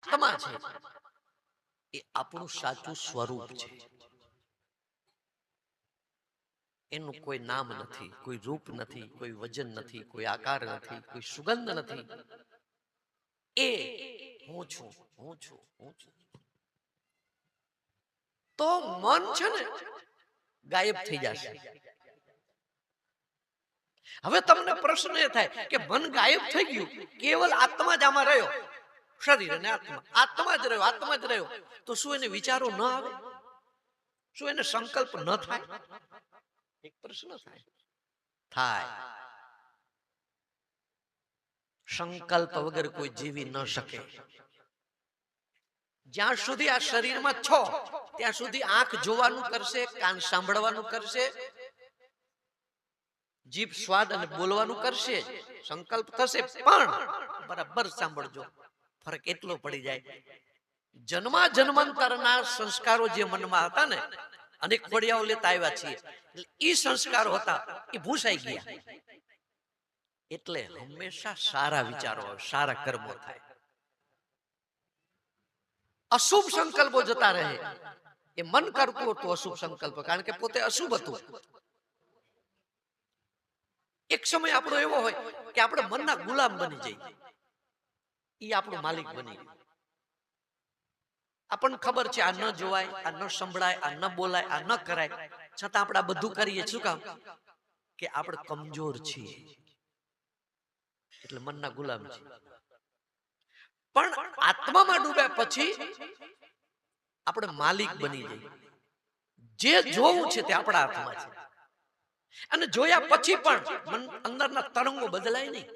આત્મા છે એ આપણું સાચું સ્વરૂપ છે. એનું કોઈ નામ નથી, કોઈ રૂપ નથી, કોઈ વજન નથી, કોઈ આકાર નથી, કોઈ સુગંધ નથી. એ હું છું, હું છું, હું છું. તો મન છે ને ગાયબ થઈ જશે. હવે તમને પ્રશ્ન એ થાય કે મન ગાયબ થઈ ગયું, કેવલ આત્મા જ આમાં રહ્યો, શરીર અને આત્મા, આત્મા જ રહ્યો, આત્મા જ રહ્યો, તો શું એને વિચારો ન આવે? શું એને સંકલ્પ ન થાય? એક પ્રશ્ન થાય. સંકલ્પ વગર કોઈ જીવી ન શકે. જ્યાં સુધી આ શરીરમાં છો ત્યાં સુધી આંખ જોવાનું કરશે, કાન સાંભળવાનું કરશે, જીભ સ્વાદ અને બોલવાનું કરશે, સંકલ્પ થશે. પણ બરાબર સાંભળજો, ફરક એટલો પડી જાય, જન્મા જન્માંતરના સંસ્કારો જે મનમાં હતા ને, અનેક ખોડિયાઓ લેતા આવ્યા છીએ, એટલે ઈ સંસ્કારો હતા એ ભૂસાઈ ગયા. એટલે હંમેશા સારા વિચારો, સારા કર્મો થાય. અશુભ સંકલ્પો જતા રહે. એ મન કરતું હતું અશુભ સંકલ્પ, કારણ કે પોતે અશુભ હતું. એક સમય આપણો એવો હોય કે આપણે મનના ગુલામ બની જઈએ, એ આપણો માલિક બની ગયો. આપણને ખબર છે આ ન જોવાય, આ ન સંભળાય, આ ન બોલાય, આ ન કરાય, છતાં આપણે આ બધું કરીએ. શું કામ? કે આપણે કમજોર છીએ, એટલે મનના ગુલામ છે. પણ આત્મામાં ડૂબ્યા પછી આપણે માલિક બની જઈએ. જે જોવું છે તે આપણા હાથમાં છે. અને જોયા પછી પણ મન અંદરના તરંગો બદલાય નહીં.